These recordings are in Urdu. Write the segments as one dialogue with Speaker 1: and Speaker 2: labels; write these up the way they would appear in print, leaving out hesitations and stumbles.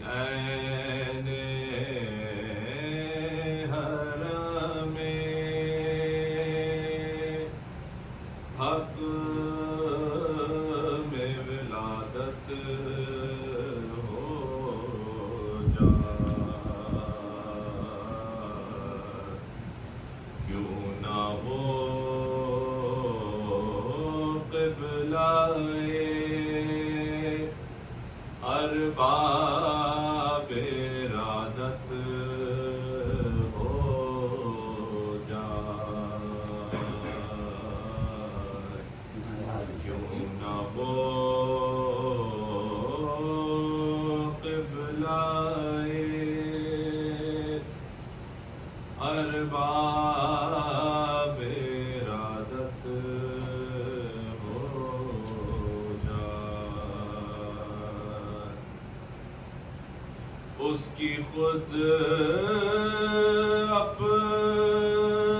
Speaker 1: عین حرم حق میں ولادت ہو جائے، کیوں نہ ہو قبلہ ارباب ارادت ہو جائے، کیوں نہ ہو قبلہ ارباب ارادت ہو جائے۔ اس کی خود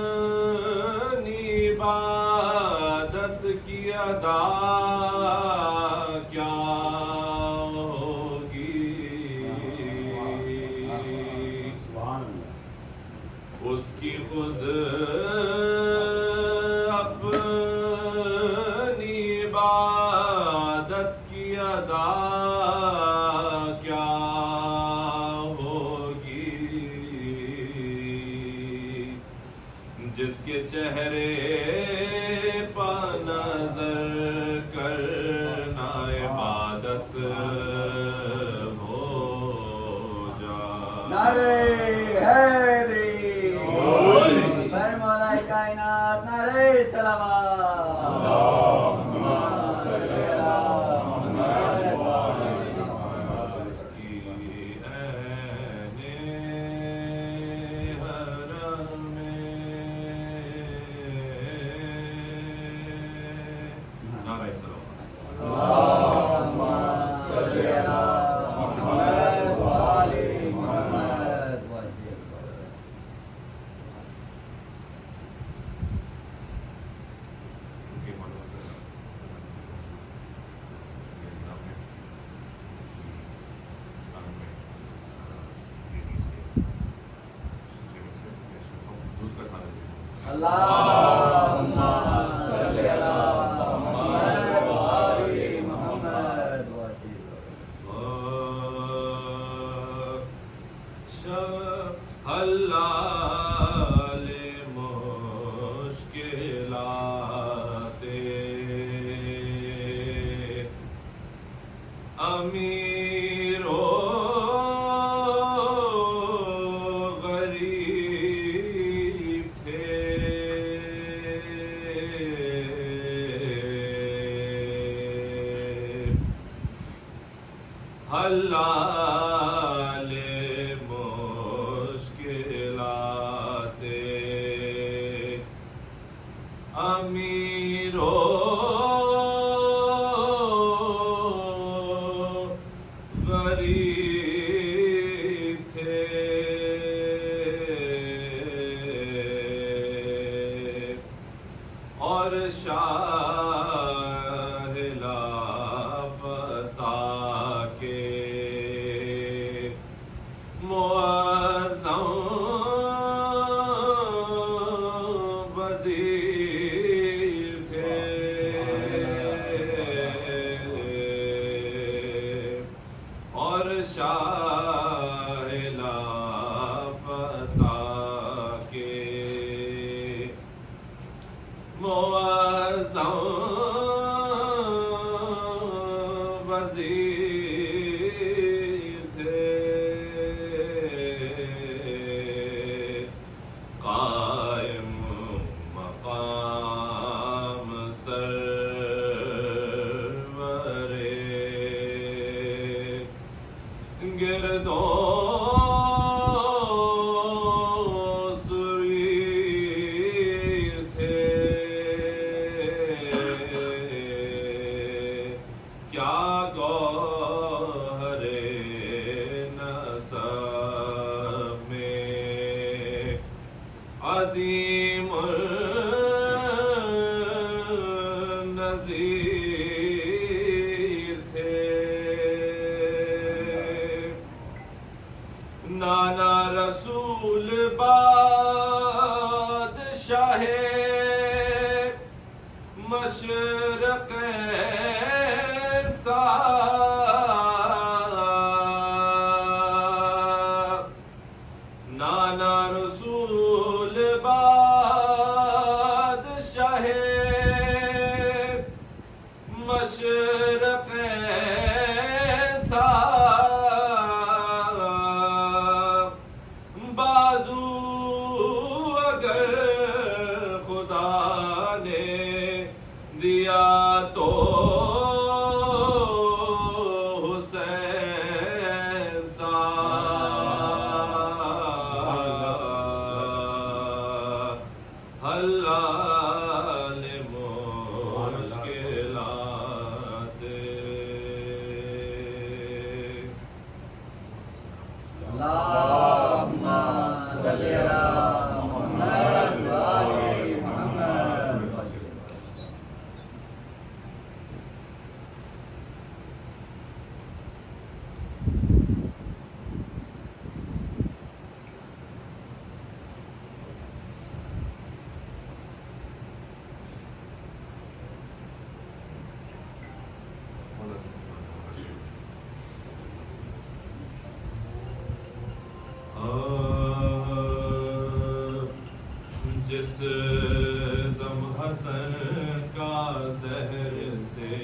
Speaker 1: اپنی عبادت کی ادا کیا ہوگی، اس کی خود اپنی عبادت کی ادا کیا ہوگی، جس کے چہرے پہ نظر کرنا عبادت ہو جائے۔
Speaker 2: نعرہ حیدری، مولا کائنات، نعرہ سلامات، اللہم صلی علی محمد
Speaker 1: اس کی عین حرم نعرہ سلامات۔
Speaker 2: اللہم صلی علی محمد وآل محمد۔ اللہم صلی علی محمد وآل محمد۔
Speaker 1: حلال مشکلات امیر و غریب تھے، حلال مشکلات امیر و غریب تھے، اور شاہ لافتہ کے معظم وزیر تھے، اور شاہ لافتہ کے معظم وزیر تھے، قائم مقام سرور گردوں سریر تھے، کیا گوہر نسب میں عظیم النظیر تھے، حلال مشکلات
Speaker 2: اللہم صلی علی محمد و آل محمد.
Speaker 1: جس دم حسن کا زہر سے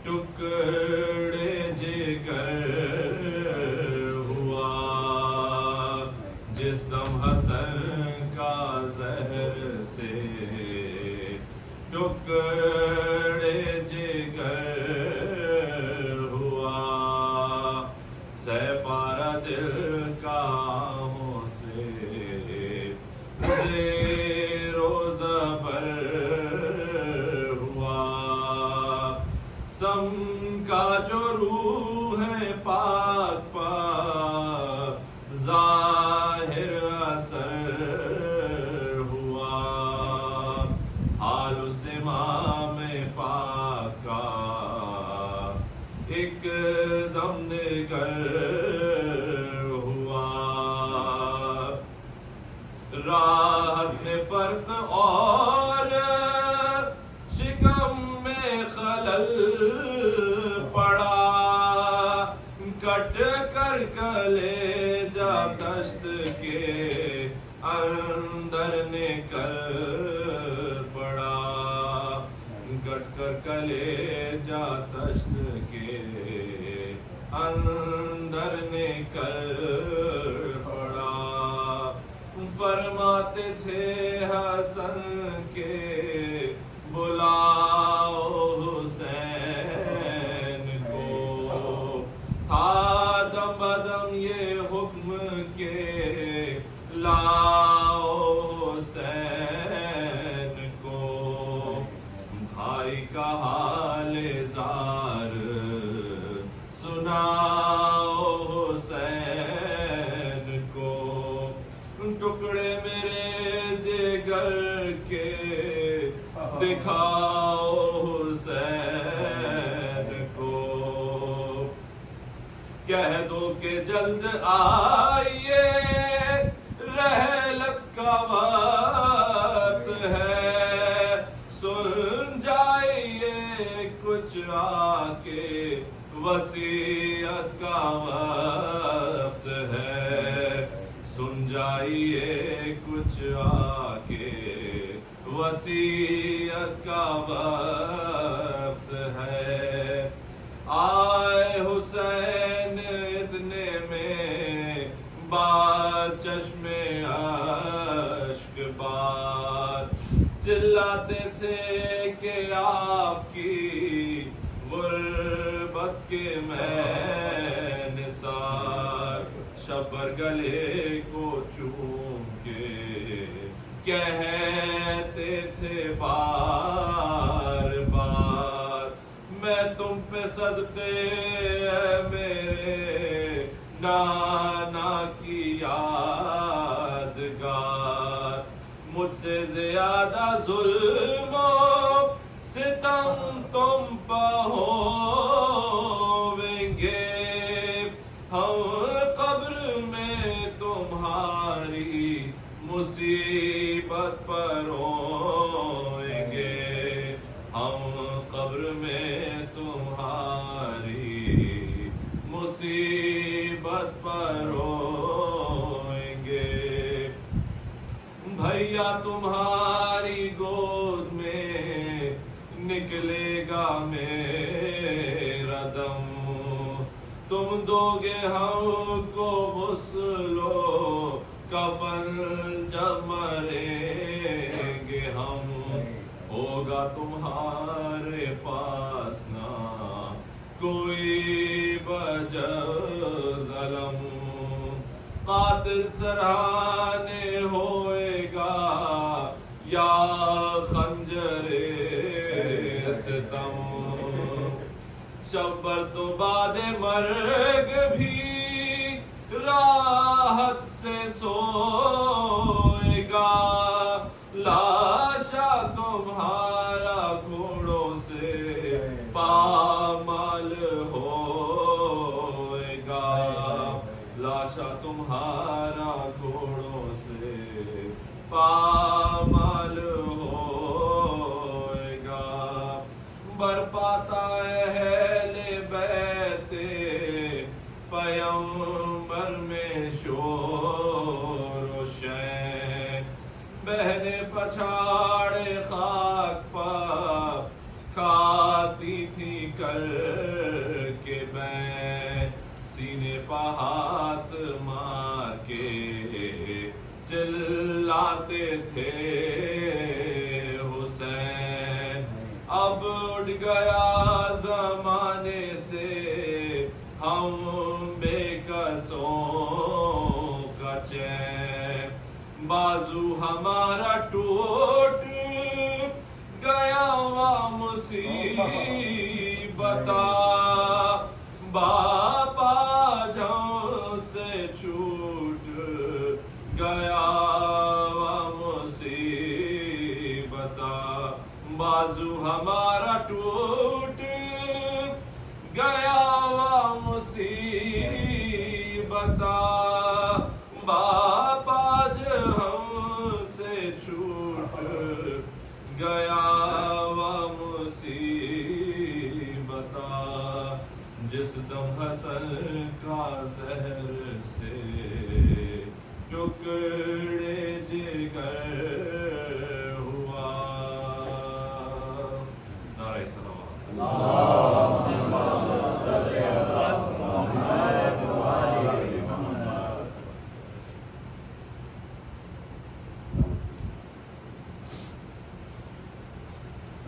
Speaker 1: ٹکڑے جگر ہوا، جس دم حسن کا زہر سے ٹکڑے جگر ہوا، سہ پارا دل کا آہوں سے روز پر ہوا، سم کا جو روح ہے پاک پاک ظاہر اثر ہوا، حال اس امام پاک کا ایک دم نگر ہوا، راحت میں فرق اور شکم میں خلل پڑا، کٹ کر کلیجہ دشت کے اندر نکل پڑا، کٹ کر کلیجہ دشت کے اندر نکل پڑا، فرماتے تھے حسن کے بلاؤ حسین کو، تھا دم بدم یہ حکم کے لاؤ حسین کو، بھائی کا حال زار سناؤ حسین کو، ٹکڑے میرے جگر کے دکھاؤ حسین کو، کہہ دو کہ جلد آئیے رحلت کا وقت ہے، سن جائیے کچھ آ کے وصیت کا وقت ہے، سن جائیے کچھ آ کے وصیت کا وقت ہے، آئے حسین اتنے میں بار چشم اشک بار، چلاتے تھے کہ آپ کی غربت کے میں نثار، شبر گلے کو چوم کے کہتے تھے بار بار، میں تم پہ صدقے میرے نانا کی یادگار، مجھ سے زیادہ ظلم و ستم تم پہ ہویں گے، ہم قبر میں تمہاری مصیبت پر روئیں گے، ہم قبر میں تمہاری مصیبت پر روئیں گے، بھیا تمہاری گود میں نکلے گا میرا دم، تم دو گے ہم کو غسل و کفن جب مریں گے ہم، ہوگا تمہارے پاس نہ کوئی بجز ظلم، قاتل سراہنے ہوئے گا مرگ بھی راحت سے سوئے گا لاشا تمہارا گھوڑوں سے پامال ہوئے گا لاشا تمہارا گھوڑوں سے پامال ہوئے گا برپاتا اہل بیت پیمبر میں شور و شین بہنیں پچھاڑے خاک پر کھاتی تھی کر کے بین سینے پہ ہاتھ مار کے چلاتے تھے حسین اب اٹھ گیا زمانے سے ہم بے کسوں کا چین بازو ہمارا ٹوٹ گیا مصیبتا باپا جان سے چھوٹ گیا مصیبتا بازو ہمارا ٹوٹ گیا مصیبتا باپا ہم سے چھوٹ گیا مصیبتا جس دم حسن کا زہر سے ٹکڑے جگر ہوا نعرہ صلوات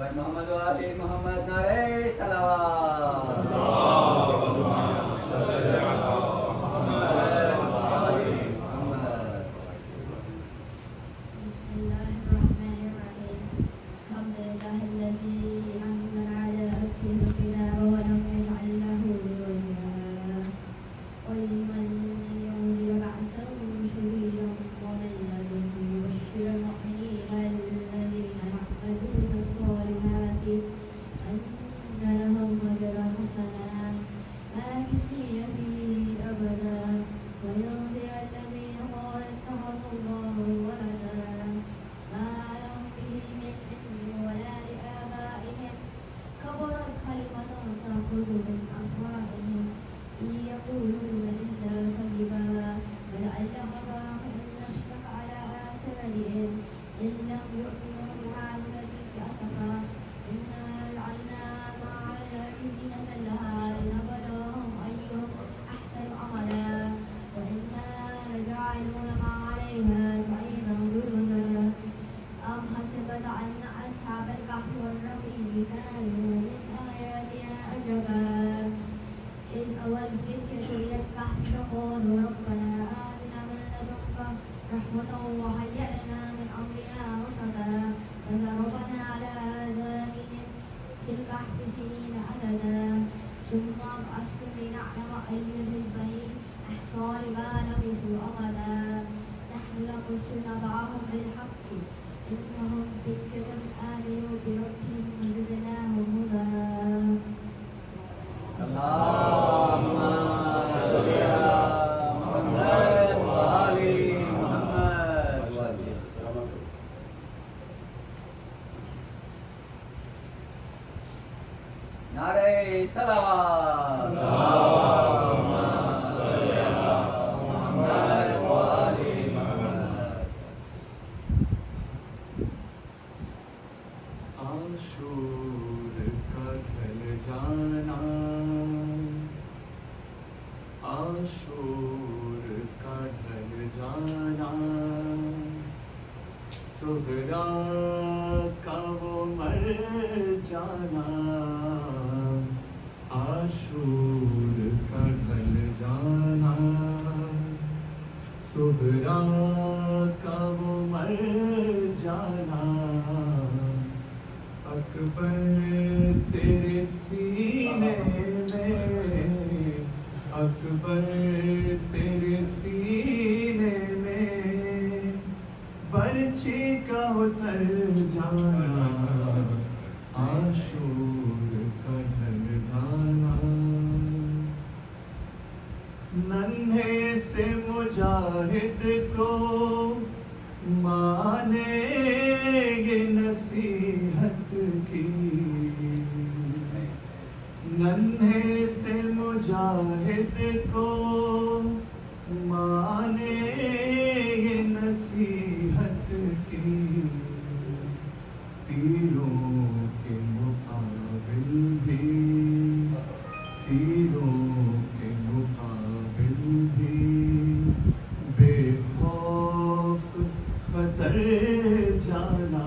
Speaker 2: محمد وآل محمد نعرہ صلوات
Speaker 3: برچی کا اتر جانا عاشور کا ڈھل جانا ننھے سے مجاہد کو مانے یہ نصیحت کی ننھے سے مجاہد کو مانے یہ نصیحت کی تیروں کے مقابل بھی تیروں کے مقابل بھی بے خوف خطر جانا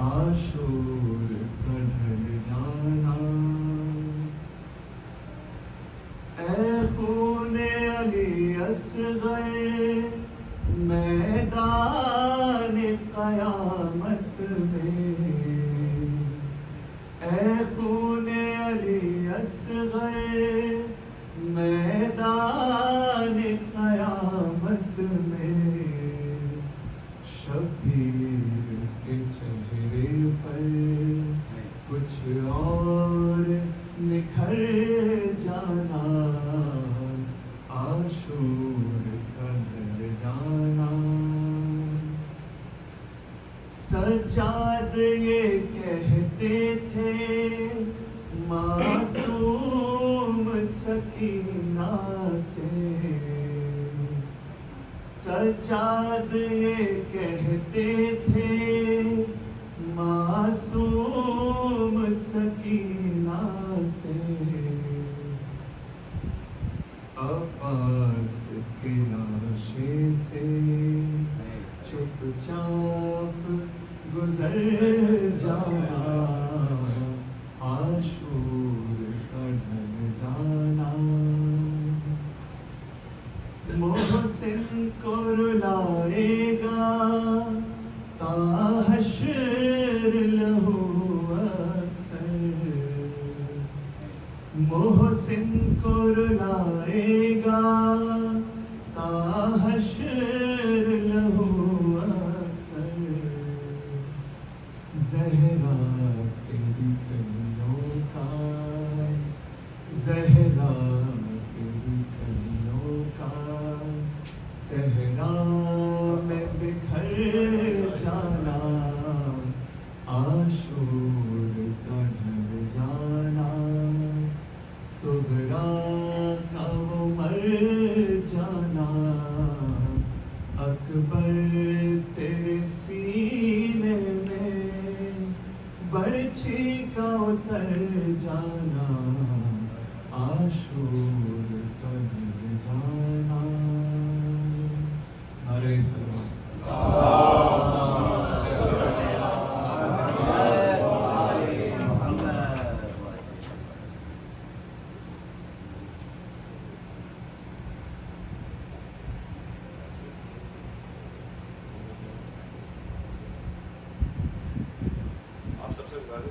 Speaker 3: عاشور کا ڈھل جانا اے خون علی اصغر میدان قیامت میں اے خون علی اصغر میدان قیامت میں شبیر کے چہرے پر کچھ اور نکھر جانا عاشور کا ڈھل جانا سجاد یہ کہتے تھے معصوم سکینہ سے سجاد یہ کہتے تھے معصوم سکینہ سے عباس کے لاشے سے چپ چاپ گزر جانا عاشور کا ڈھل جانا محسن کو رلائے گا تا حشر لہو اکثر محسن کو رلائے گا تا حشر لہو اکثر زہرا تیری کلیوں کا زہرا تیری کلیوں کا صحرا میں بکھر جانا عاشور کا ڈھل جانا صغرا کا وہ مر جانا اکبر تیرے سینے میں برچھی کا اتر جانا عاشور کا ڈھل جانا نعرہ سلام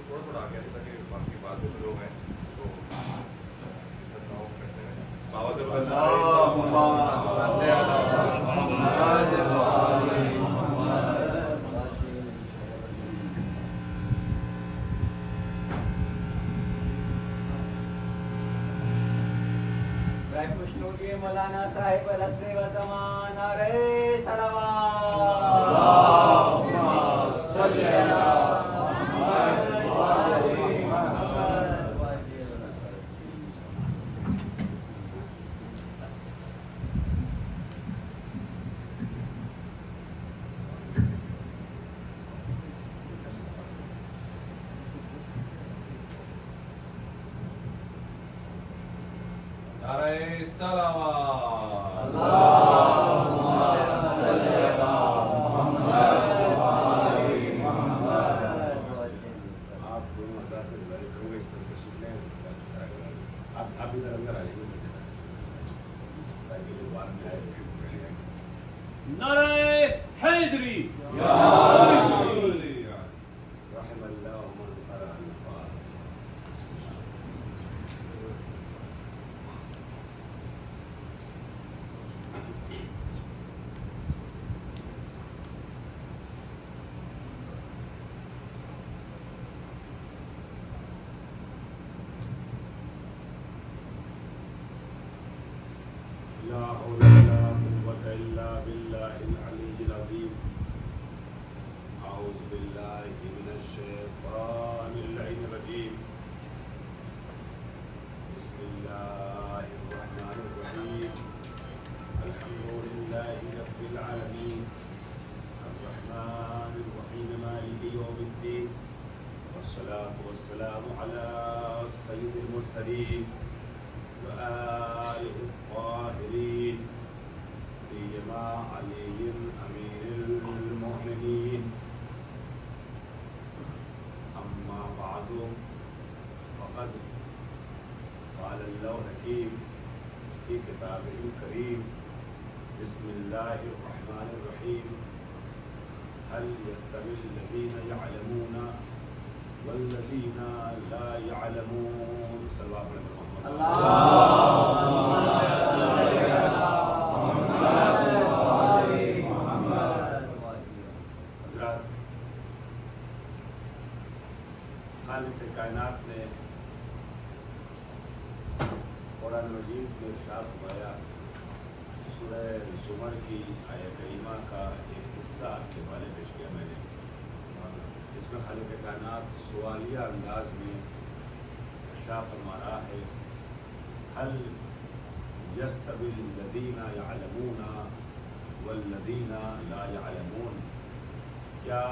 Speaker 1: تھوڑا تھوڑا آگے تاکہ باقی بات جو لوگ ہیں تو بابا سے
Speaker 2: مولانا صاحب العصر و زمان نعرہ صلوات صلی
Speaker 1: نعرہ صلوات آپ ادھر اندر آ جائیے
Speaker 4: نعرہ حیدری
Speaker 1: رحم اللہ من قرأ الفاتحہ. الكريم وآله الطاهرين سيما علي أمير المؤمنين أما بعد فقد قال الله الحكيم في كتابه الكريم بسم الله الرحمن الرحيم هل يستوي الذين يعلمون والذين لا يعلمون صلى الله عليه وسلم حضرات خالق کائنات نے قرآن مجید میں ارشاد فرمایا سورہ زمر کی آیت کریمہ کا ایک حصہ آپ کے بارے پیش کیا میں نے اس میں خالق کائنات سوالیہ انداز میں ارشاد فرما رہا ہے هل يستوي الذين يعلمون والذين لا يعلمون کیا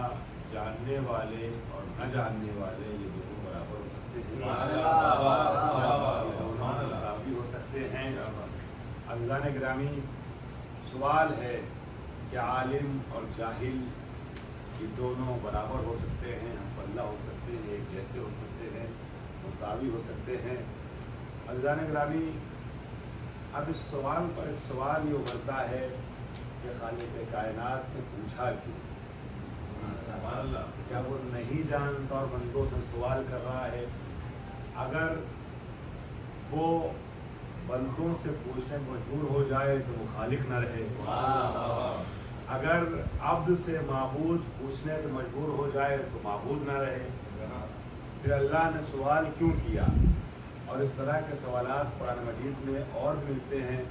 Speaker 1: جاننے والے اور نہ جاننے والے یہ دونوں برابر ہو سکتے ہیں مساوی ہو سکتے ہیں عزیزان گرامی سوال ہے کہ عالم اور جاہل یہ دونوں برابر ہو سکتے ہیں ہم پلہ ہو سکتے ہیں ایک جیسے ہو سکتے ہیں مساوی ہو سکتے ہیں عزیزان گرامی اب اس سوال پر ایک سوال یہ ابھرتا ہے کہ خالق کائنات نے پوچھا کیوں کیا وہ نہیں جانتا اور بندوں سے سوال کر رہا ہے اگر وہ بندوں سے پوچھنے مجبور ہو جائے تو وہ خالق نہ رہے اگر عبد سے معبود پوچھنے پہ مجبور ہو جائے تو معبود نہ رہے پھر اللہ نے سوال کیوں کیا اور اس طرح کے سوالات قرآن مجید میں اور ملتے ہیں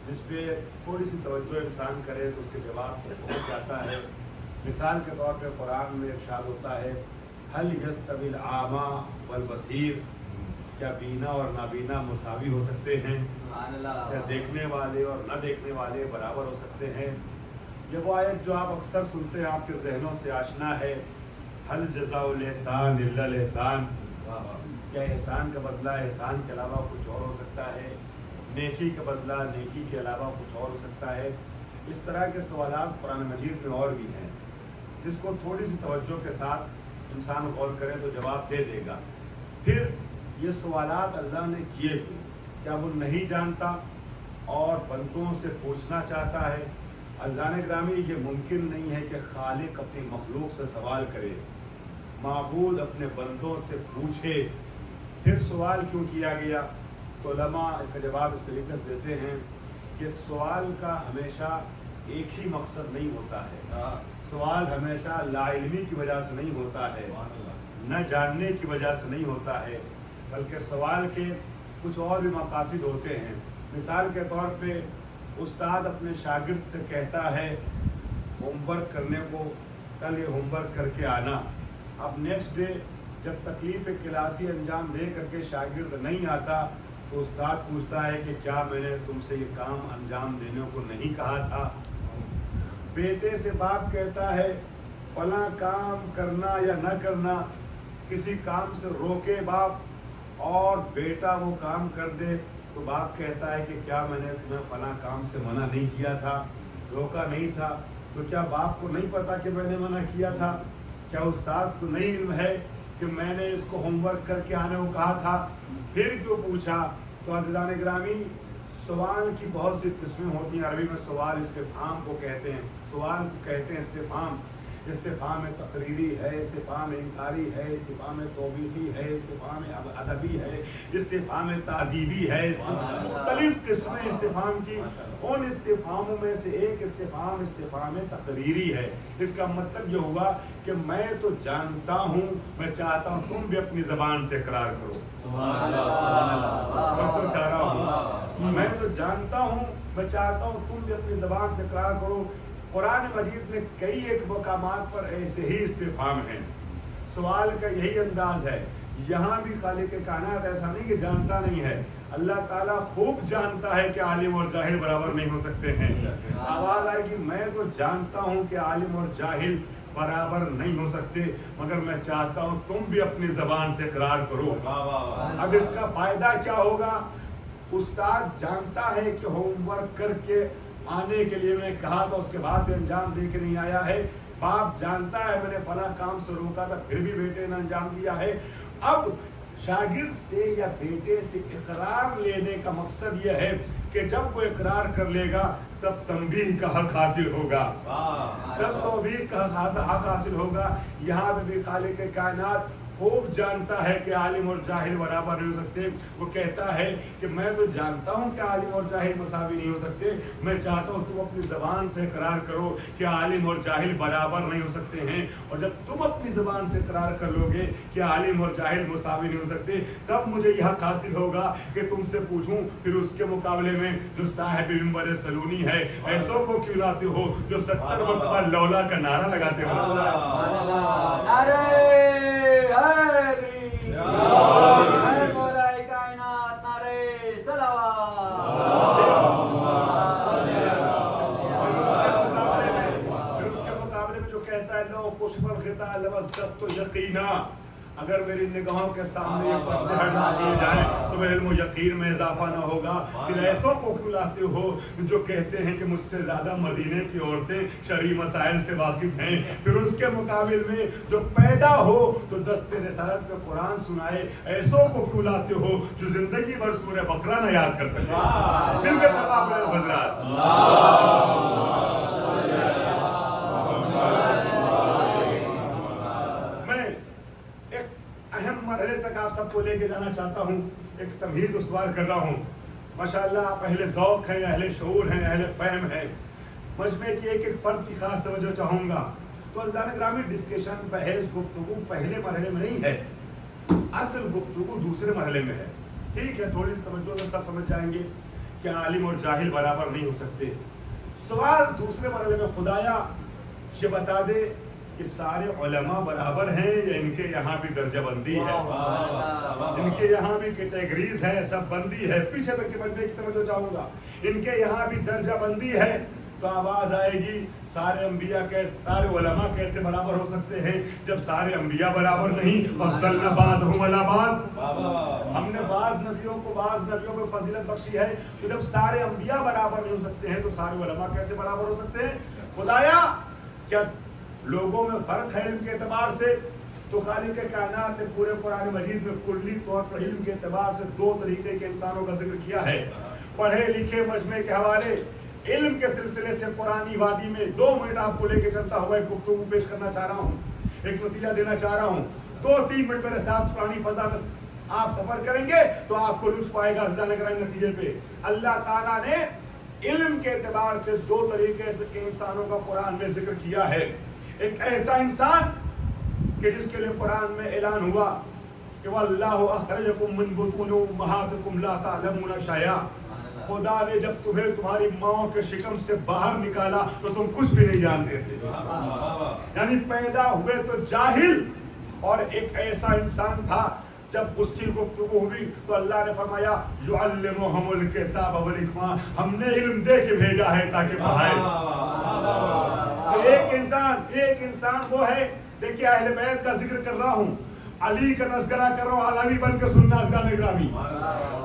Speaker 1: جس پہ تھوڑی سی توجہ انسان کرے تو اس کے جواب تک پہنچ جاتا ہے مثال کے طور پہ قرآن میں ارشاد ہوتا ہے هل يستوي الأعمى والبصير کیا بینا اور نابینا مساوی ہو سکتے ہیں کیا دیکھنے والے اور نہ دیکھنے والے برابر ہو سکتے ہیں یہ وہ آیت جو آپ اکثر سنتے ہیں آپ کے ذہنوں سے آشنا ہے هل جزاء الإحسان إلا الإحسان کیا احسان کا بدلہ احسان کے علاوہ کچھ اور ہو سکتا ہے نیکی کا بدلہ نیکی کے علاوہ کچھ اور ہو سکتا ہے اس طرح کے سوالات قرآن مجید میں اور بھی ہیں جس کو تھوڑی سی توجہ کے ساتھ انسان غور کرے تو جواب دے دے گا پھر یہ سوالات اللہ نے کیے کیوں کیا وہ نہیں جانتا اور بندوں سے پوچھنا چاہتا ہے عزیزان گرامی یہ ممکن نہیں ہے کہ خالق اپنی مخلوق سے سوال کرے معبود اپنے بندوں سے پوچھے پھر سوال کیوں کیا گیا تو علماء اس کا جواب اس طریقے سے دیتے ہیں کہ سوال کا ہمیشہ ایک ہی مقصد نہیں ہوتا ہے سوال ہمیشہ لا علمی کی وجہ سے نہیں ہوتا ہے نہ جاننے کی وجہ سے نہیں ہوتا ہے بلکہ سوال کے کچھ اور بھی مقاصد ہوتے ہیں مثال کے طور پہ استاد اپنے شاگرد سے کہتا ہے ہوم ورک کرنے کو کل یہ ہوم ورک کر کے آنا اب نیکسٹ ڈے جب تکلیف کلاسی انجام دے کر کے شاگرد نہیں آتا تو استاد پوچھتا ہے کہ کیا میں نے تم سے یہ کام انجام دینے کو نہیں کہا تھا بیٹے سے باپ کہتا ہے فلاں کام کرنا یا نہ کرنا کسی کام سے روکے باپ اور بیٹا وہ کام کر دے تو باپ کہتا ہے کہ کیا میں نے تمہیں فلاں کام سے منع نہیں کیا تھا روکا نہیں تھا تو کیا باپ کو نہیں پتا کہ میں نے منع کیا تھا کیا استاد کو نہیں علم ہے کہ میں نے اس کو ہوم ورک کر کے آنے کو کہا تھا پھر کیوں پوچھا تو عزیزان گرامی سوال کی بہت سی قسمیں ہوتی ہیں عربی میں سوال استفہام کو کہتے ہیں سوال کو کہتے ہیں استفہام استفہام تقریری ہے استفہام انکاری ہے استفہام توبیخی ہے استفہام ادبی ہے استفہام تعدیبی ہے مختلف قسمیں استفہام کی ان استفہاموں میں سے ایک استفہام تقریری ہے اس کا مطلب یہ ہوگا کہ میں تو جانتا ہوں میں چاہتا ہوں تم بھی اپنی زبان سے اقرار کرو میں تو چاہ رہا ہوں میں تو جانتا ہوں میں چاہتا ہوں تم بھی اپنی زبان سے اقرار کرو قرآن مجید میں کئی ایک مقامات پر ایسے ہی استفہام ہیں سوال کا یہی انداز ہے یہاں بھی خالق کائنات ایسا نہیں کہ جانتا نہیں ہے اللہ تعالیٰ خوب جانتا ہے کہ عالم اور جاہل برابر نہیں ہو سکتے ہیں. آواز آئے گی میں تو جانتا ہوں کہ عالم اور جاہل برابر نہیں ہو سکتے، مگر میں چاہتا ہوں تم بھی اپنی زبان سے اقرار کرو. اب اس کا فائدہ کیا ہوگا؟ استاد جانتا ہے کہ ہوم ورک کر کے آنے کے لیے میں کہا تھا، اس کے بعد بھی انجام دے کے نہیں آیا ہے. باپ جانتا ہے میں نے فلاں کام سے روکا تھا، پھر بھی بیٹے نے انجام دیا ہے. اب شاگرد سے یا بیٹے سے اقرار لینے کا مقصد یہ ہے کہ جب وہ اقرار کر لے گا تب تنبیہ کا حق حاصل ہوگا، تب توبیخ کا حق حاصل ہوگا. یہاں پہ بھی خالق کائنات خوب جانتا ہے کہ عالم اور جاہل برابر نہیں ہو سکتے. وہ کہتا ہے کہ میں تو جانتا ہوں کہ عالم اور جاہل مساوی نہیں ہو سکتے، میں چاہتا ہوں تم اپنی زبان سے اقرار کرو کہ عالم اور جاہل برابر نہیں ہو سکتے ہیں. اور جب تم اپنی زبان سے اقرار کر لو گے کہ عالم اور جاہل مساوی نہیں ہو سکتے، تب مجھے یہ حق حاصل ہوگا کہ تم سے پوچھوں پھر اس کے مقابلے میں جو صاحب منبر سلونی ہے ایسوں کو کیوں لاتے ہو جو 70 مرتبہ لولا کا نعرہ لگاتے ہو. اگر میری نگاہوں کے سامنے یہ پردے ہٹا دیے جائیں تو میرے علم و یقین میں اضافہ نہ ہوگا. پھر ایسوں کو کیوں لاتے ہو جو کہتے ہیں کہ مجھ سے زیادہ مدینے کی عورتیں شرعی مسائل سے واقف ہیں. پھر اس کے مقابل میں جو پیدا ہو تو دست رسالت میں قرآن سنائے، ایسوں کو کیوں لاتے ہو جو زندگی بھر سورہ بقرہ نہ یاد کر سکے. دل کے ثواب ہے حضرات. اہم مرحلے تک آپ سب کو لے کے جانا چاہتا ہوں. ایک تمہید استوار کر رہا ہوں. ماشاءاللہ آپ اہل ذوق ہیں، اہل شعور ہیں، اہل فہم ہیں. مجمع کی ایک ایک فرد کی خاص توجہ چاہوں گا. تو عزیزان گرامی، ڈسکشن بحث گفتگو پہلے مرحلے میں نہیں ہے، اصل گفتگو دوسرے مرحلے میں ہے. ٹھیک ہے، تھوڑی سی توجہ سے سب سمجھ جائیں گے کہ عالم اور جاہل برابر نہیں ہو سکتے. سوال دوسرے مرحلے میں خدایا یہ بتا دے کہ سارے علماء برابر ہیں یا ان کے یہاں بھی درجہ بندی ہے، ان کے یہاں بھی کیٹیگریز ہے، سب بندی ہے. پیچھے تک کے بندے کی توجہ چاہوں گا. ان کے یہاں بھی درجہ بندی ہے. تو آواز آئے گی سارے انبیاء کیسے، سارے علماء کیسے برابر ہو سکتے ہیں جب سارے انبیاء برابر نہیں؟ فضلنا بعضهم علی بعض، ہم نے بعض نبیوں کو بعض نبیوں میں فضیلت بخشی ہے. تو جب سارے انبیاء برابر نہیں ہو سکتے ہیں تو سارے علماء کیسے برابر ہو سکتے ہیں؟ خدایا کیا لوگوں میں فرق ہے علم کے اعتبار سے؟ تو خالق کائنات نے پورے قرآن مجید میں کلی طور پر علم کے اعتبار سے 2 طریقے کے انسانوں کا ذکر کیا ہے. پڑھے لکھے مجمع کے حوالے علم کے سلسلے سے قرآنی وادی میں 2 منٹ آپ کو لے کے چلتا ہوا ایک گفتگو پیش کرنا چاہ رہا ہوں، ایک نتیجہ دینا چاہ رہا ہوں. 2-3 منٹ میرے ساتھ قرآنی فضا میں آپ سفر کریں گے تو آپ کو لطف آئے گا عزیزان گرامی. نتیجے پہ اللہ تعالیٰ نے علم کے اعتبار سے 2 طریقے کے انسانوں کا قرآن میں ذکر کیا ہے. ایک ایسا انسان کہ جس کے لیے قرآن میں اعلان ہوا کہ وَاللَّهُ أَخْرَجَكُم مِّن بُطُونِ أُمَّهَاتِكُمْ لَا تَعْلَمُونَ شَيْئًا. خدا نے جب تمہیں تمہاری ماں کے شکم سے باہر نکالا تو تم کچھ بھی نہیں جانتے تھے. یعنی پیدا ہوئے تو جاہل. اور ایک ایسا انسان تھا جب اس کی گفتگو ہوئی تو اللہ نے فرمایا یعلمہم الکتاب والحکمہ، ہم نے علم دے کے بھیجا ہے تاکہ پڑھائے. ایک انسان وہ ہے. دیکھیے اہل بیت کا ذکر کر رہا ہوں، علی کا تذکرہ کر رہا ہوں، عالمی بن کے سننا عزیزان گرامی.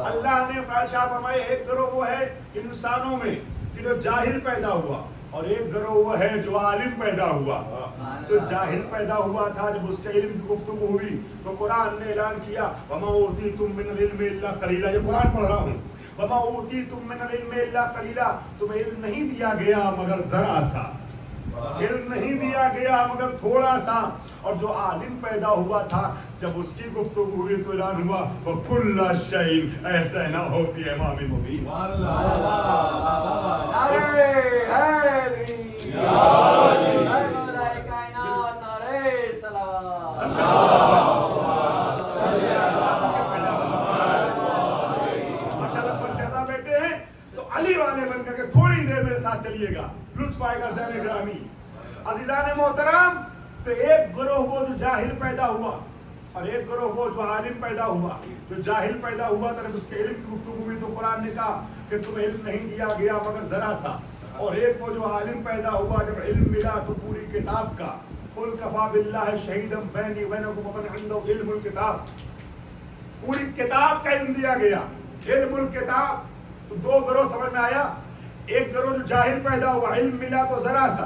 Speaker 1: اللہ نے فائشہ فرمایا ایک گروہ وہ ہے انسانوں میں کہ جو جاہل پیدا ہوا، اور ایک گروہ وہ ہے جو عالم پیدا ہوا. تو جاہل پیدا ہوا تھا جب اس کے علم کی گفتگو ہوئی تو قرآن نے اعلان کیا وَمَا أُوتِيتُم مِّنَ الْعِلْمِ إِلَّا قَلِيلًا. یہ قرآن پڑھ رہا ہوں. وَمَا أُوتِيتُم مِّنَ الْعِلْمِ إِلَّا قَلِيلًا. تمہیں علم نہیں دیا گیا مگر ذرا سا، علم نہیں دیا گیا مگر تھوڑا سا. اور جو عالم پیدا ہوا تھا جب اس کی گفتگو ہوئی تو اعلان ہوا وَكُلَّ شَيْءٍ أَحْصَيْنَاهُ فِي إِمَامٍ مُبِينٍ. تھوڑی دیر میرے ساتھ چلیے گا، لطف آئے گا ذہن گرامی. عزیزان محترم، تو ایک گروہ وہ جو جاہل پیدا ہوا اور ایک گروہ وہ جو عالم پیدا ہوا، جو جاہل پیدا ہوا طرف اس کے علم کی گفتگو ہوئی تو قرآن نے کہا کہ تمہیں علم نہیں دیا گیا مگر ذرا سا. اور ایک وہ جو عالم پیدا ہوا جب علم ملا تو پوری کتاب کا. قل کفا باللہ شہیدا بینی وبینکم ومن عنده علم الکتاب، پوری کتاب کا علم دیا گیا. علم الکتاب تو دو گروہ سمجھ میں آیا. ایک گروہ جو جاہل پیدا ہوا، علم ملا تو ذرا سا.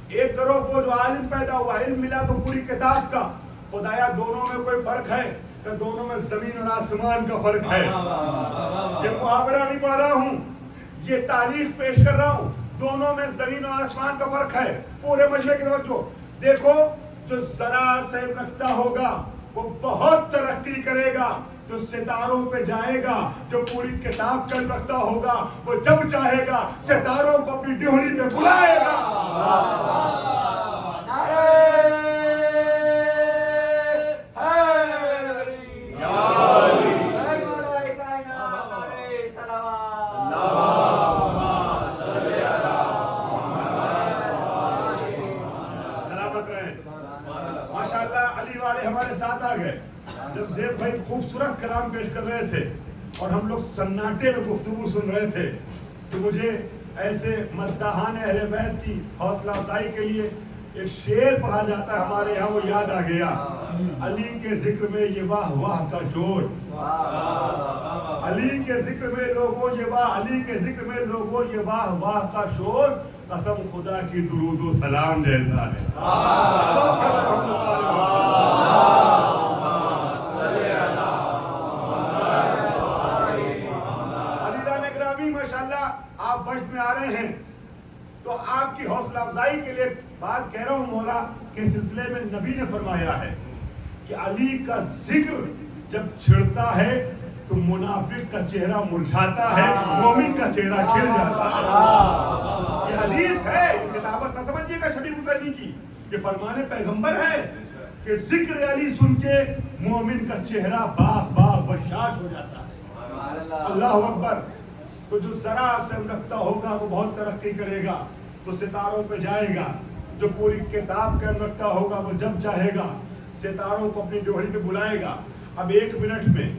Speaker 1: ایک گروہ وہ جو عالم پیدا ہوا، علم ملا تو پوری کتاب کا. خدایا دونوں میں کوئی فرق ہے کہ دونوں میں زمین اور آسمان کا فرق ہے. یہ محاورہ نہیں پڑھ رہا ہوں، یہ تاریخ پیش کر رہا ہوں. دونوں میں زمین اور آسمان کا فرق ہے. پورے مجمع کی توجہ دیکھو. جو ذرا سے نکتہ ہوگا وہ بہت ترقی کرے گا، جو ستاروں پہ جائے گا. جو پوری کتاب کا نکتہ ہوگا وہ جب چاہے گا ستاروں کو اپنی ڈیوڑی پہ بلائے گا. ہمارے ساتھ آ گئے. جب زیب بھائی خوبصورت کلام پیش کر رہے تھے اور ہم لوگ سناٹے میں گفتگو سن رہے تھے تو مجھے ایسے مداحان اہل بیت کی حوصلہ افزائی کے لیے ایک شعر پڑھا جاتا ہے ہمارے یہاں، وہ یاد آ گیا. علی کے ذکر میں یہ واہ واہ کا جوڑ، علی کے ذکر میں لوگوں یہ واہ، علی کے ذکر میں لوگوں یہ واہ واہ کا شور قسم خدا کی درود و سلام جیسا ہے. آپ وقت میں آ رہے ہیں تو آپ کی حوصلہ افزائی کے لیے بات کہہ رہا ہوں. مولا کے سلسلے میں نبی نے فرمایا ہے کہ علی کا ذکر جب چھڑتا ہے تو منافق کا چہرہ مرجھاتا ہے، مومن کا چہرہ کھل جاتا ہے. یہ حدیث ہے، یہ کتابت نہ سمجھیے گا شبیب حسینی کی، یہ فرمان پیغمبر ہے کہ ذکر علی سن کے مومن کا چہرہ باغ باغ بشاش ہو جاتا ہے. اللہ اکبر. تو جو ذرا سے نکتہ ہوگا وہ بہت ترقی کرے گا، تو ستاروں پہ جائے گا. جو پوری کتاب کا نکتہ ہوگا وہ جب چاہے گا ستاروں کو اپنی ڈوہری پہ بلائے گا. اب ایک منٹ میں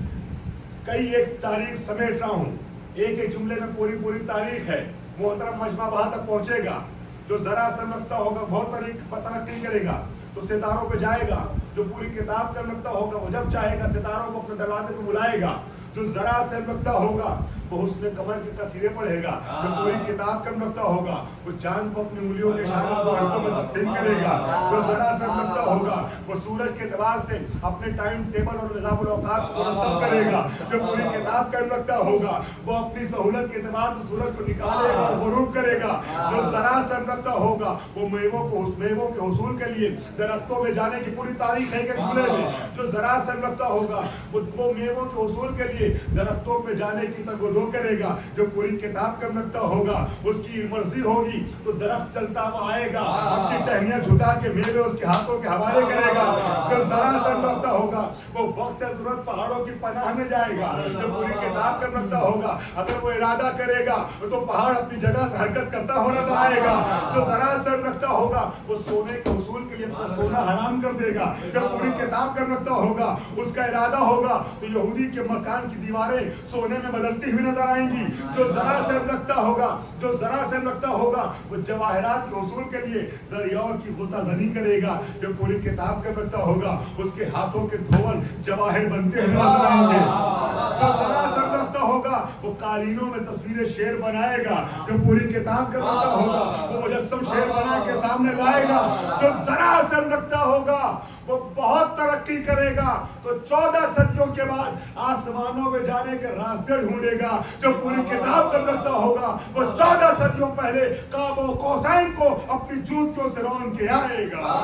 Speaker 1: کئی ایک تاریخ سمیٹ رہا ہوں، ایک ایک جملے میں پوری تاریخ ہے. محترم مجمع وہاں تک پہنچے گا. جو ذرا سے نکتہ ہوگا بہت ترقی کرے گا تو ستاروں پہ جائے گا. جو پوری کتاب کا نکتہ ہوگا وہ جب چاہے گا ستاروں کو اپنے دروازے پہ بلائے گا. جو ذرا سے نکتہ ہوگا وہ حسن کمر کی تصویریں پڑھے گا. جو پوری کتاب کا نکتہ ہوگا وہ چاند کو اپنی انگلیوں کے اشاروں کو حصوں میں تقسیم کرے گا. جو ذرا سے نکتہ ہوگا وہ سورج کے اعتبار سے اپنے ٹائم ٹیبل اور نظام الاوقات کو مرتب کرے گا. جو پوری کتاب کا نکتہ ہوگا وہ اپنی سہولت کے اعتبار سے سورج کو نکالے گا اور غروب کرے گا. جو ذرا سے نکتہ ہوگا وہ میووں کے حصول کے لیے درختوں میں جانے کی پوری تاریخ ہے کہ جملے میں. جو ذرا سے نکتہ ہوگا وہ میووں کے حصول کے لیے درختوں پہ جانے کی تگ و دو کرے گا. جو پوری کتاب کا نکتہ ہوگا اس کی مرضی ہوگی تو درخت چلتا ہوا آئے گا، اپنی ٹہنیاں جھکا کے میوے اس کے ہاتھوں کے حوالے کرے گا. جو ذرا سا نکتہ ہوگا وہ وقت ضرورت پہاڑوں کی پناہ میں جائے گا. جو پوری کتاب کا نکتہ ہوگا اگر وہ ارادہ کرے گا تو پہاڑ اپنی جگہ سے حرکت کرتا ہوا نظر آئے گا. جو ذرا سا نکتہ ہوگا وہ سونے کے حصول کے لیے اپنا سونا حرام کر دے گا. جب پوری کتاب کا نکتہ ہوگا اس کا ارادہ ہوگا تو یہودی کے مکان کی دیواریں سونے میں بدلتی ہوئی نظر آئیں گی. جو ذرا سے نکتہ ہوگا، جو ذرا سے نکتہ ہوگا وہ جواہرات کے حصول کے لیے دریاؤں کی غوطہ زنی کرے گا. جو پوری کتاب کا نکتہ ہوگا اس کے ہاتھوں کے دھول جواہر بنتے ہوئے نظر آئیں گے. جو ذرا سے نکتہ ہوگا وہ قالینوں میں تصویر شیر بنائے گا. جو پوری کتاب کا نکتہ ہوگا وہ مجسم شیر بنا کے سامنے لائے گا. جو ذرا سے نکتہ ہوگا وہ بہت ترقی کرے گا تو 14 صدیوں کے بعد آسمانوں میں جانے کے راستے ڈھونڈے گا. جو پوری کتاب کا نکتہ ہوگا وہ 14 صدیوں پہلے قاب و قوسین کو اپنی جوتیوں سے رون کے آئے گا.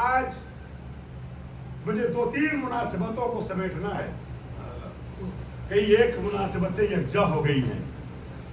Speaker 1: آج مجھے 2-3 مناسبتوں کو سمیٹنا ہے. کئی ایک مناسبتیں یکجا ہو گئی ہیں.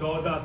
Speaker 1: 14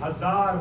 Speaker 1: 1000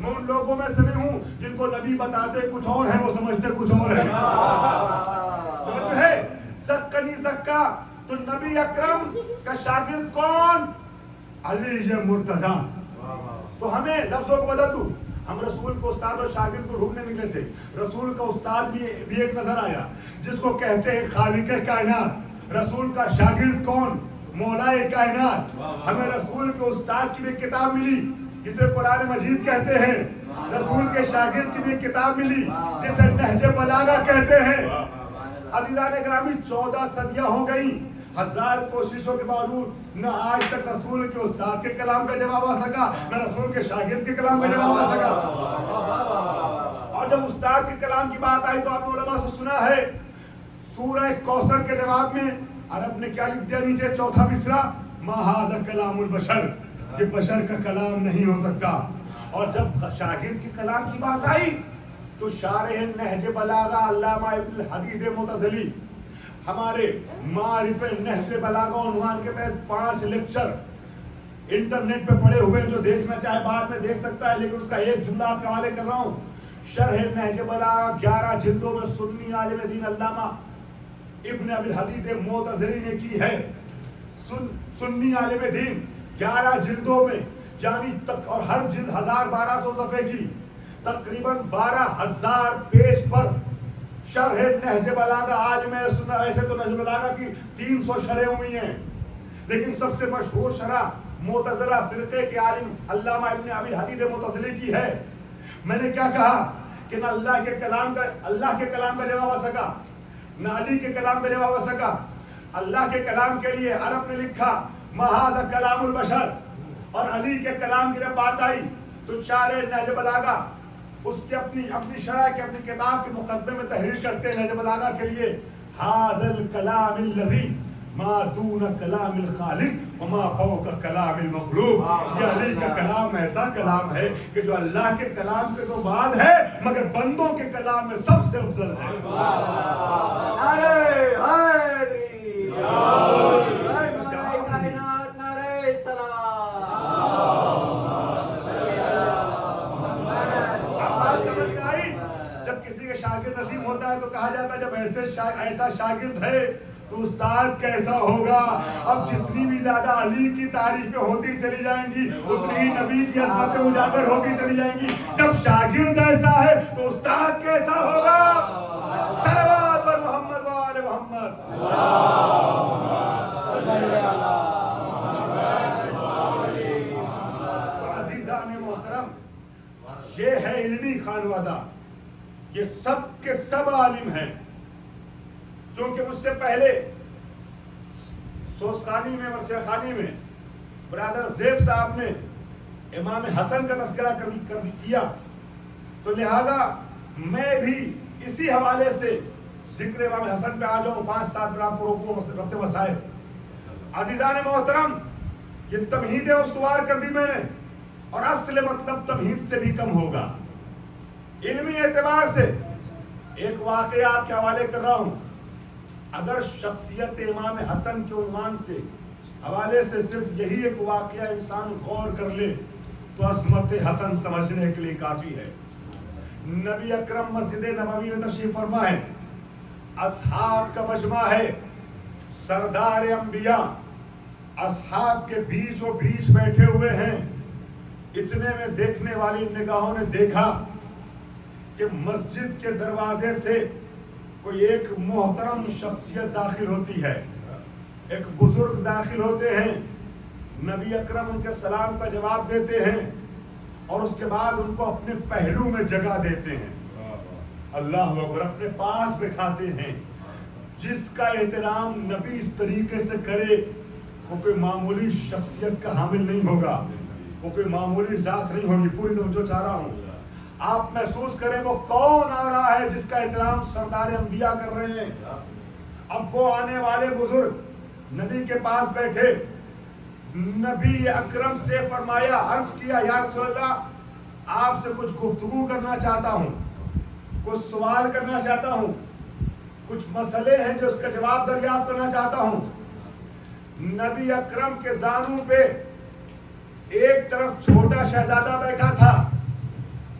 Speaker 1: میں ان لوگوں میں سے نہیں ہوں جن کو نبی بتاتے کچھ اور ہیں وہ سمجھتے کچھ اور ہیں. جو ہے زکانی زکا تو نبی اکرم کا شاگرد کون؟ علی مرتضیٰ. تو ہمیں لفظوں کو بدل دوں. ہم رسول کو استاد اور شاگرد کو ڈھونڈنے نکلے تھے. رسول کا استاد بھی ایک نظر آیا جس کو کہتے ہیں خالق کائنات. رسول کا شاگرد کون؟ مولائے کائنات. ہمیں رسول کے استاد کی بھی کتاب ملی جسے قرآن مجید کہتے ہیں. رسول کے شاگرد کی بھی کتاب ملی جسے نہج بلاغہ کہتے ہیں. عزیزان گرامی 14 صدیاں ہو گئیں. 1000 کوششوں کے باوجود نہ آج تک رسول کے استاد کے کلام کا جواب آ سکا نہ رسول کے شاگرد کے کلام کا جواب آ سکا. اور جب استاد کے کلام کی بات آئی تو آپ نے علماء سے سنا ہے سورہ کوثر کے جواب میں عرب نے کیا لکھ دیا نیچے چوتھا مصرع ما ھذا کلام البشر. یہ بشر کا کلام نہیں ہو سکتا. اور جب شاگرد کے کلام کی بات آئی تو شارح نہج بلاغہ علامہ ابن الحدید معتزلی ہمارے معارف نہج بلاغہ عنوان کے تحت 5 لیکچر انٹرنیٹ پہ پڑے ہوئے جو دیکھنا چاہے بعد میں دیکھ سکتا ہے لیکن اس کا ایک جملہ آپ کے حوالے کر رہا ہوں. شرح نہج بلاغہ 11 جلدوں میں سنی عالم دین علامہ ابن ابی الحدید معتزلی نے کی ہے. سنی عالم دین 11 جلدوں میں یعنی تک اور ہر جلد 1200 صفحے کی تقریباً 12000 پیج پر شرح نہج بلاغہ عالم سنہ. ایسے تو نہج بلاغہ کی 300 شرح ہوئی ہیں لیکن سب سے مشہور شرح معتزلہ فرقے کے عالم علامہ ابن ابی الحدید معتزلی کی ہے. میں نے کیا کہا کہ نہ اللہ کے کلام کا جواب آ سکا نہ علی کے کلام کا جواب آ سکا. اللہ کے کلام کے لیے عرب نے لکھا ما ھذا کلام البشر اور علی کے کلام کی جب بات آئی تو شارح نہج بلاغہ اس کی اپنی شرح کے اپنی کتاب کے مقدمے میں تحریر کرتے ہیں نہج بلاغہ کے لیے ھذا الکلام الذی ما دون کلام الخالق وما فوق کلام المخلوق. یہ علی کا کلام ایسا کلام ہے کہ جو اللہ کے کلام کے تو بعد ہے مگر بندوں کے کلام میں سب سے افضل ہے.
Speaker 2: نعرہ حیدری مولائے کائنات نعرہ صلوات.
Speaker 1: اب بات سمجھ میں آئی. جب کسی کا شاگرد عظیم ہوتا ہے تو کہا جاتا ہے جب ایسا شاگرد ہے تو استاد کیسا ہوگا. اب جتنی بھی زیادہ علی کی تعریفیں ہوتی چلی جائیں گی اتنی ہی نبی کی عظمتیں اجاگر ہوتی چلی جائیں گی. جب شاگرد ایسا ہے تو استاد کیسا ہوگا. صلوات پر محمد و آل محمد. تو عزیزان محترم یہ ہے علمی خانوادہ. یہ سب کے سب عالم ہیں. چونکہ مجھ سے پہلے سوسخانی میں ورثہ خانی میں برادر زیب صاحب نے امام حسن کا تذکرہ کیا تو لہذا میں بھی اسی حوالے سے ذکر امام حسن پہ آ جاؤں. 5-7 منٹ آپ کو روکو ربط مسائل. عزیزان محترم یہ تمہید استوار کر دی میں نے اور اصل مطلب تمہید سے بھی کم ہوگا. علمی اعتبار سے ایک واقعہ آپ کے حوالے کر رہا ہوں. اگر شخصیت امام حسن کے عنوان سے حوالے سے صرف یہی ایک واقعہ انسان غور کر لے تو عظمت حسن سمجھنے کے لیے کافی ہے. نبی اکرم مسجد نبوی میں تشریف فرما ہے. اصحاب کا مجمع ہے. سردار انبیاء اصحاب کے بیچ و بیچ بیٹھے ہوئے ہیں. اتنے میں دیکھنے والی نگاہوں نے دیکھا کہ مسجد کے دروازے سے کوئی ایک محترم شخصیت داخل ہوتی ہے. ایک بزرگ داخل ہوتے ہیں. نبی اکرم ان کے سلام کا جواب دیتے ہیں اور اس کے بعد ان کو اپنے پہلو میں جگہ دیتے ہیں. اللہ اکبر. اپنے پاس بٹھاتے ہیں. جس کا احترام نبی اس طریقے سے کرے وہ کوئی معمولی شخصیت کا حامل نہیں ہوگا. وہ کوئی معمولی ذات نہیں ہوگی. پوری توجہ چاہ رہا ہوں. آپ محسوس کریں وہ کون آ رہا ہے جس کا احترام سردار انبیاء کر رہے ہیں. اب وہ آنے والے بزرگ نبی کے پاس بیٹھے. نبی اکرم سے فرمایا, عرض کیا یا رسول اللہ آپ سے کچھ گفتگو کرنا چاہتا ہوں, کچھ سوال کرنا چاہتا ہوں, کچھ مسئلے ہیں جو اس کا جواب دریافت کرنا چاہتا ہوں. نبی اکرم کے زانوں پہ ایک طرف چھوٹا شہزادہ بیٹھا تھا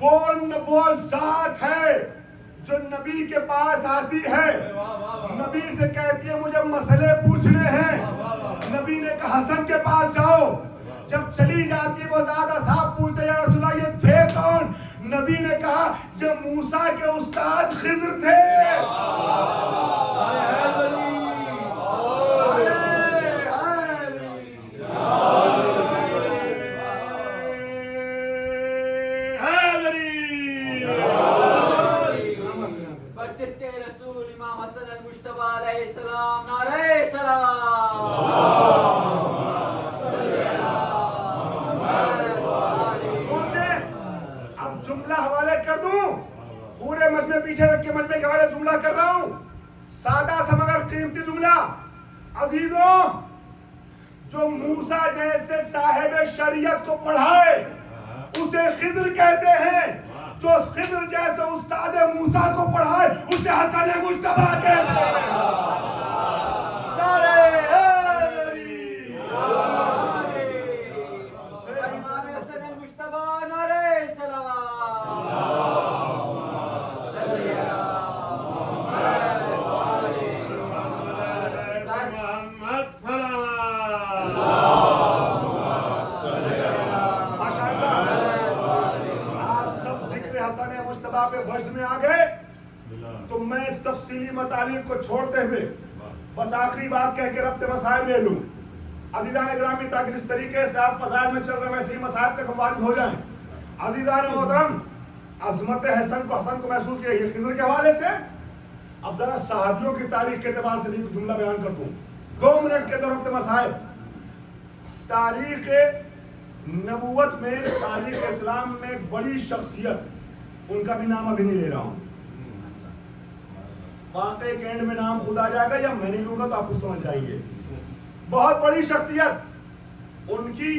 Speaker 1: وہ ذات ہے جو نبی کے پاس آتی ہے، نبی سے کہتی ہے مجھے مسئلے پوچھنے ہیں، نبی نے کہا حسن کے پاس جاؤ، جب چلی جاتی وہ ذات اصحاب پوچھتے یا رسول اللہ یہ تھے کون؟ نبی نے کہا یہ موسیٰ کے استاد خضر تھے۔ پیچھے رکھ کے مجمع کے حوالے جملہ کر رہا ہوں، سادہ سا مگر قیمتی جملہ۔ عزیزوں، جو موسیٰ جیسے صاحب شریعت کو پڑھائے اسے خضر کہتے ہیں، جو خضر جیسے استاد موسیٰ کو پڑھائے اسے حسن مجتبیٰ کہتے ہیں۔ میں آ گئے تو میں تفصیلی مطالب کو چھوڑتے ہوئے بس آخری بات کہہ کے ربط مسائل لے لوں۔ عزیزان گرامی، تاکہ اس طریقے سے آپ مسائل میں چل رہے ہیں ویسے ہی مسائل تک ہم وارد ہو جائیں۔ عزیزان محترم، عظمت حسن کو محسوس کیا یہ خضر کے حوالے سے۔ اب ذرا صحابیوں کی تاریخ کے اعتبار سے بھی جملہ بیان کرتا ہوں 2 منٹ کے اندر۔ ربط مسائل، تاریخ نبوت میں، تاریخ اسلام میں ایک بڑی شخصیت، ان کا بھی نام ابھی نہیں لے رہا ہوں، واقعی کے اینڈ میں نام خود آ جائے گا یا میں نہیں لوں گا تو آپ کو سمجھ جائیں گے۔ بہت بڑی شخصیت، ان کی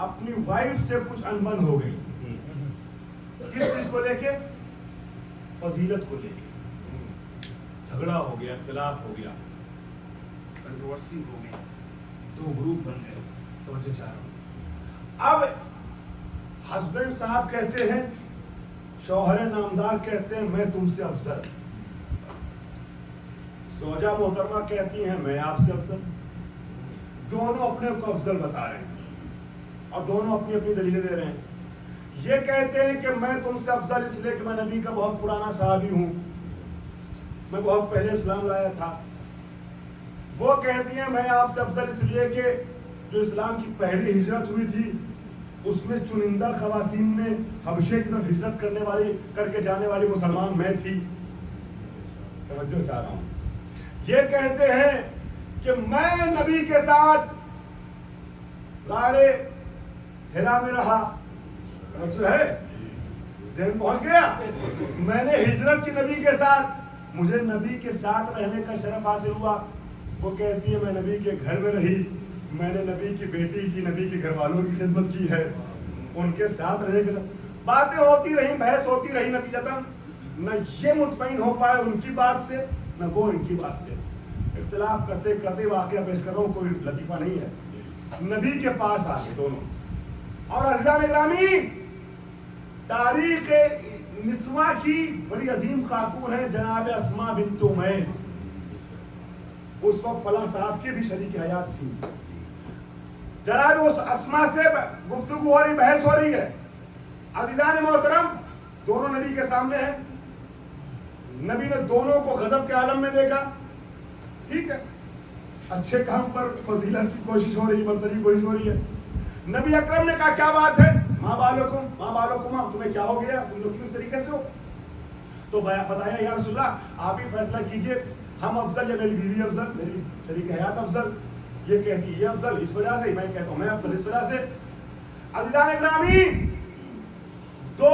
Speaker 1: اپنی وائف سے کچھ انبن ہو گئی۔ کس چیز کو لے کے؟ فضیلت کو لے کے جھگڑا ہو گیا، اختلاف ہو گیا، کنٹروورسی ہو گئی، 2 گروپ بن گئے۔ توجہ چاہ رہا ہوں۔ اب ہسبینڈ صاحب کہتے ہیں، شوہر نامدار کہتے ہیں میں تم سے افضل، زوجہ محترمہ کہتی ہیں میں آپ سے افضل، دونوں اپنے کو افضل بتا رہے ہیں اور دونوں اپنی اپنی دلیلیں دے رہے ہیں۔ یہ کہتے ہیں کہ میں تم سے افضل اس لیے کہ میں نبی کا بہت پرانا صحابی ہوں، میں بہت پہلے اسلام لایا تھا۔ وہ کہتی ہیں میں آپ سے افضل اس لیے کہ جو اسلام کی پہلی ہجرت ہوئی تھی اس میں چنندہ خواتین میں حبشے کی طرف ہجرت کرنے والی کر کے جانے والی مسلمان میں تھی۔ توجہ چاہ رہا ہوں۔ یہ کہتے ہیں کہ میں نبی کے ساتھ غار حرا میں رہا، توجہ ہے، ذہن پہنچ گیا، میں نے ہجرت کی نبی کے ساتھ، مجھے نبی کے ساتھ رہنے کا شرف حاصل ہوا۔ وہ کہتی ہے میں نبی کے گھر میں رہی، میں نے نبی کی بیٹی کی، نبی کے گھر والوں کی خدمت کی ہے، ان کے ساتھ رہنے کے ساتھ باتیں ہوتی رہی، بحث ہوتی رہی، نتیجتاً نہ یہ مطمئن ہو پائے ان کی بات سے نہ وہ ان کی بات سے، اختلاف کرتے کرتے واقعہ پیش کر رہا ہوں، کوئی لطیفہ نہیں ہے۔ نبی کے پاس آ کے دونوں، اور عزیزان گرامی تاریخ نسواں کی بڑی عظیم خاتون ہے جناب اسماء بنت امیس، اس وقت فلاں صاحب کی بھی شریک حیات تھی۔ جناب اس اسماء سے گفتگو ہو رہی، بحث ہو رہی ہے۔ عزیزان محترم دونوں نبی کے سامنے ہیں، نبی نے دونوں کو غضب کے عالم میں دیکھا، ٹھیک ہے، اچھے کام پر فضیلت کی کوشش ہو رہی ہے، برتری کی کوشش ہو رہی ہے۔ نبی اکرم نے کہا کیا بات ہے، ماں بالکما، تمہیں کیا ہو گیا، تم لوگ کیوں اس طریقے سے ہو؟ تو بتایا یا رسول اللہ آپ ہی فیصلہ کیجئے، ہم افضل یا میری بیوی افضل، میری شریک حیات افضل؟ یہ کہتی یہ افضل اس وجہ سے، میں کہتا ہوں میں افضل اس وجہ سے۔ عزیزان گرامی 2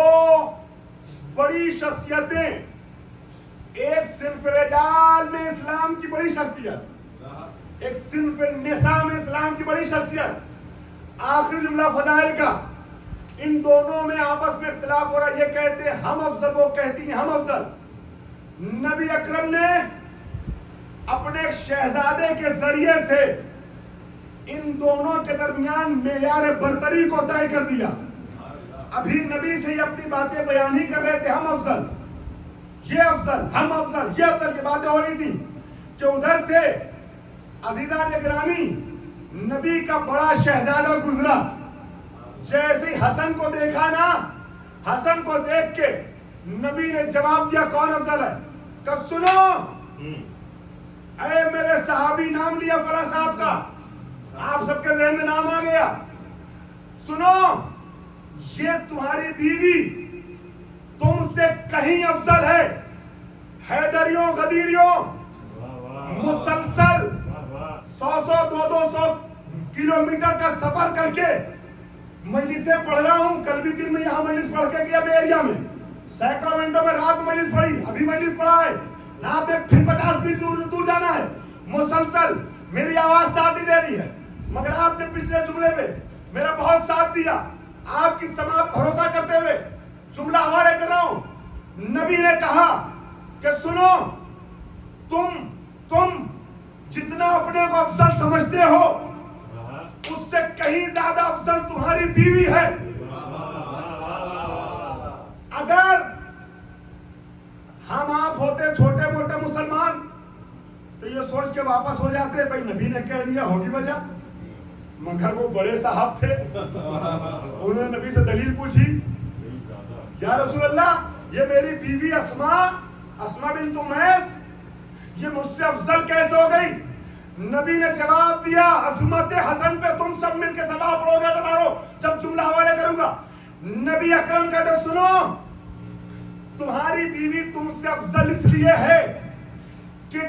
Speaker 1: بڑی شخصیتیں، ایک صنف رجال میں اسلام کی بڑی شخصیت، ایک صنف نساء میں اسلام کی بڑی شخصیت۔ آخری جملہ فضائل کا، ان دونوں میں آپس میں اختلاف ہو رہا، یہ کہتے ہیں ہم افضل، وہ کہتی ہیں ہم افضل۔ نبی اکرم نے اپنے ایک شہزادے کے ذریعے سے ان دونوں کے درمیان معیار برتری کو طے کر دیا۔
Speaker 5: ابھی نبی سے یہ اپنی باتیں بیان ہی کر رہے تھے، ہم افضل، یہ افضل، ہم افضل، یہ افضل کی باتیں ہو رہی تھی کہ ادھر سے عزیزان گرامی نبی کا بڑا شہزادہ گزرا. جیسے ہی حسن کو دیکھا نا، حسن کو دیکھ کے نبی نے جواب دیا کون افضل ہے؟ کہ سنو اے میرے صحابی، نام لیا فلاں صاحب کا، آپ سب کے ذہن میں نام آ گیا. سنو یہ تمہاری بیوی تم سے کہیں افضل ہے. حیدریوں غدیریوں مسلسل 100 کلومیٹر کا سفر کر کے مجلسیں پڑھ رہا ہوں. کل بھی دن میں یہاں مجلس پڑھ کے گیا بے ایریا میں، سیکرامنٹو میں رات مجلس پڑھی، ابھی مجلس پڑھا ہے، رات میں پھر 50 میل دور جانا ہے. مسلسل میری آواز ساتھ نہیں دے رہی ہے، مگر آپ نے پچھلے جملے میں میرا بہت ساتھ دیا. آپ کی سماعت بھروسہ کرتے ہوئے جملہ حوالے کر رہا ہوں. نبی نے کہا کہ سنو تم جتنا اپنے کو افضل سمجھتے ہو اس سے کہیں زیادہ افضل تمہاری بیوی ہے. اگر ہم آپ ہوتے چھوٹے موٹے مسلمان تو یہ سوچ کے واپس ہو جاتے بھائی نبی نے کہہ دیا ہوگی وجہ. مگر وہ بڑے صاحب تھے، انہوں نے نبی سے دلیل پوچھی، یا رسول اللہ یہ میری بیوی اسما بنت امیس یہ مجھ سے افضل کیسے ہو گئی؟ نبی نے جواب دیا عظمت حسن پہ تم سب مل کے سبا پڑھو گے ہزاروں جب جملہ حوالے کروں گا. نبی اکرم کہتے سنو تمہاری بیوی تم سے افضل اس لیے ہے کہ